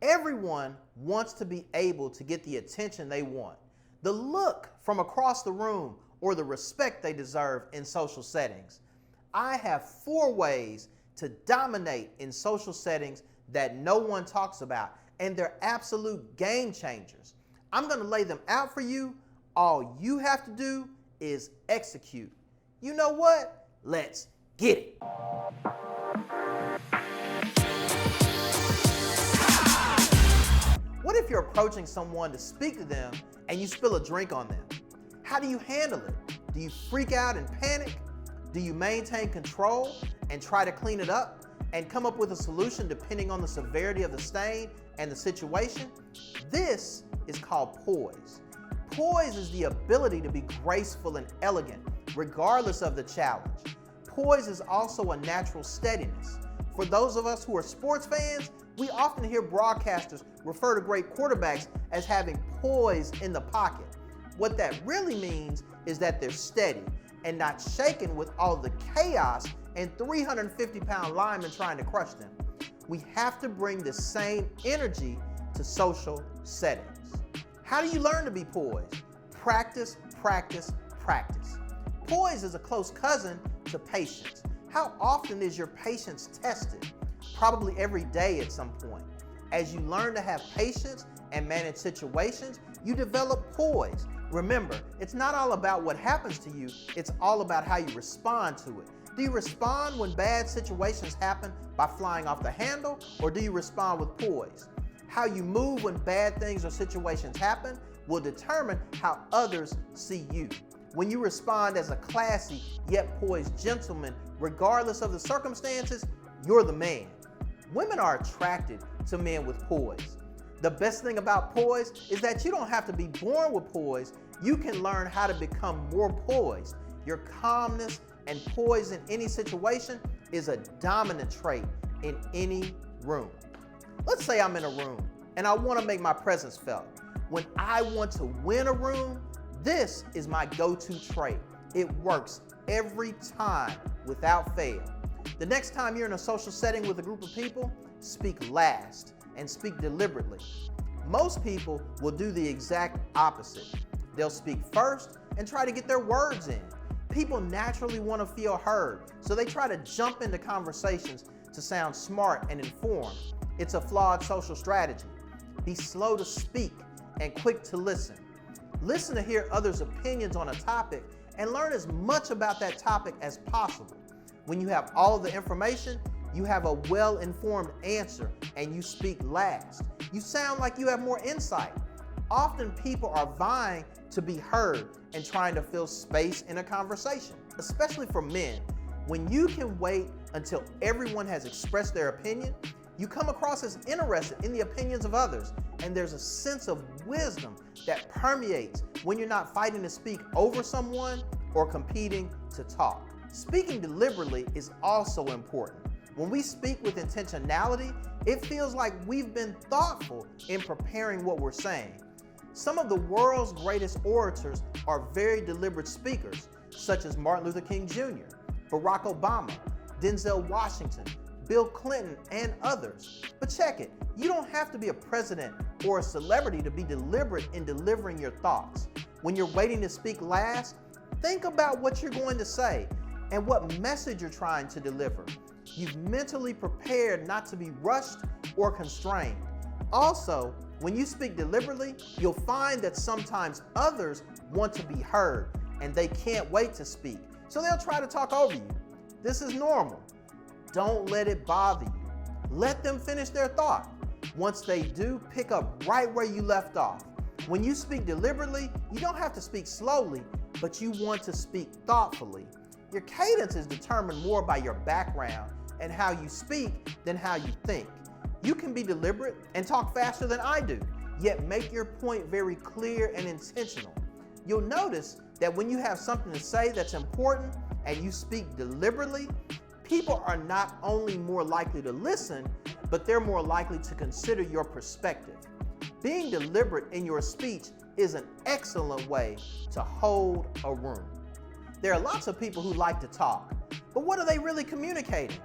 Everyone wants to be able to get the attention they want, the look from across the room, or the respect they deserve in social settings. I have 4 ways to dominate in social settings that no one talks about, and they're absolute game changers. I'm going to lay them out for you. All you have to do is execute. You know what? Let's get it. What if you're approaching someone to speak to them and you spill a drink on them? How do you handle it? Do you freak out and panic? Do you maintain control and try to clean it up and come up with a solution depending on the severity of the stain and the situation? This is called poise. Poise is the ability to be graceful and elegant regardless of the challenge. Poise is also a natural steadiness. For those of us who are sports fans, we often hear broadcasters refer to great quarterbacks as having poise in the pocket. What that really means is that they're steady and not shaken with all the chaos and 350-pound linemen trying to crush them. We have to bring the same energy to social settings. How do you learn to be poised? Practice, practice, practice. Poise is a close cousin to patience. How often is your patience tested? Probably every day at some point. As you learn to have patience and manage situations, you develop poise. Remember, it's not all about what happens to you, it's all about how you respond to it. Do you respond when bad situations happen by flying off the handle, or do you respond with poise? How you move when bad things or situations happen will determine how others see you. When you respond as a classy yet poised gentleman, regardless of the circumstances, you're the man. Women are attracted to men with poise. The best thing about poise is that you don't have to be born with poise. You can learn how to become more poised. Your calmness and poise in any situation is a dominant trait in any room. Let's say I'm in a room and I want to make my presence felt. When I want to win a room, this is my go-to trait. It works every time without fail. The next time you're in a social setting with a group of people, speak last and speak deliberately. Most people will do the exact opposite. They'll speak first and try to get their words in. People naturally want to feel heard, so they try to jump into conversations to sound smart and informed. It's a flawed social strategy. Be slow to speak and quick to listen. Listen to hear others' opinions on a topic and learn as much about that topic as possible. When you have all the information, you have a well-informed answer and you speak last. You sound like you have more insight. Often people are vying to be heard and trying to fill space in a conversation, especially for men. When you can wait until everyone has expressed their opinion, you come across as interested in the opinions of others, and there's a sense of wisdom that permeates when you're not fighting to speak over someone or competing to talk. Speaking deliberately is also important. When we speak with intentionality, it feels like we've been thoughtful in preparing what we're saying. Some of the world's greatest orators are very deliberate speakers, such as Martin Luther King Jr., Barack Obama, Denzel Washington, Bill Clinton, and others. But check it, you don't have to be a president or a celebrity to be deliberate in delivering your thoughts. When you're waiting to speak last, think about what you're going to say and what message you're trying to deliver. You've mentally prepared not to be rushed or constrained. Also, when you speak deliberately, you'll find that sometimes others want to be heard and they can't wait to speak, so they'll try to talk over you. This is normal. Don't let it bother you. Let them finish their thought. Once they do, pick up right where you left off. When you speak deliberately, you don't have to speak slowly, but you want to speak thoughtfully. Your cadence is determined more by your background and how you speak than how you think. You can be deliberate and talk faster than I do, yet make your point very clear and intentional. You'll notice that when you have something to say that's important and you speak deliberately, people are not only more likely to listen, but they're more likely to consider your perspective. Being deliberate in your speech is an excellent way to hold a room. There are lots of people who like to talk, but what are they really communicating?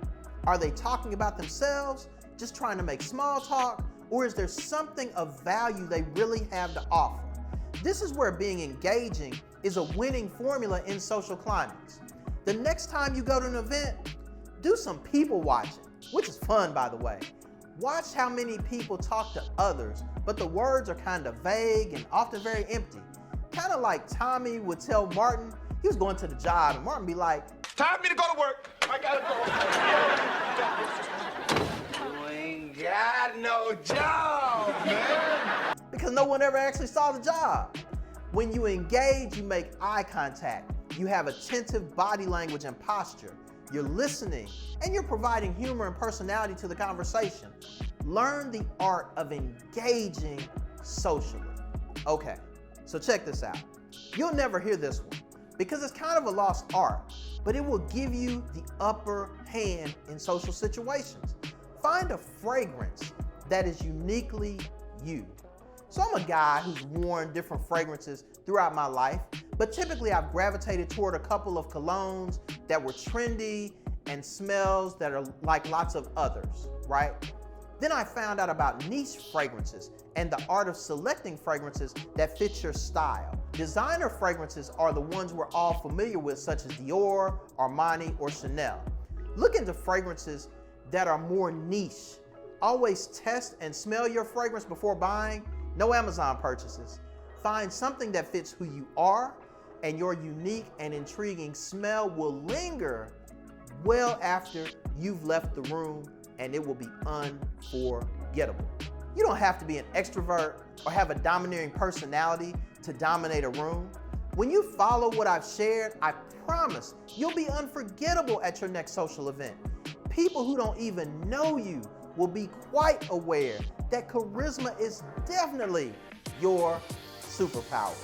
Are they talking about themselves, just trying to make small talk, Or is there something of value they really have to offer? This is where being engaging is a winning formula in social climates. The next time you go to an event, do some people watching, which is fun, by the way. Watch how many people talk to others, but the words are kind of vague and often very empty. Kind of like Tommy would tell Martin he was going to the job, and Martin be like, "Time for me to go to work. I gotta go." You ain't got no job, man. Because no one ever actually saw the job. When you engage, you make eye contact. You have attentive body language and posture. You're listening, and you're providing humor and personality to the conversation. Learn the art of engaging socially. Okay, so check this out. You'll never hear this one because it's kind of a lost art, but it will give you the upper hand in social situations. Find a fragrance that is uniquely you. So I'm a guy who's worn different fragrances throughout my life, but typically I've gravitated toward a couple of colognes that were trendy and smells that are like lots of others, right? Then I found out about niche fragrances and the art of selecting fragrances that fit your style. Designer fragrances are the ones we're all familiar with, such as Dior, Armani, or Chanel. Look into fragrances that are more niche. Always test and smell your fragrance before buying. No Amazon purchases. Find something that fits who you are, and your unique and intriguing smell will linger well after you've left the room, and it will be unforgettable. You don't have to be an extrovert or have a domineering personality to dominate a room. When you follow what I've shared, I promise you'll be unforgettable at your next social event. People who don't even know you will be quite aware that charisma is definitely your superpower.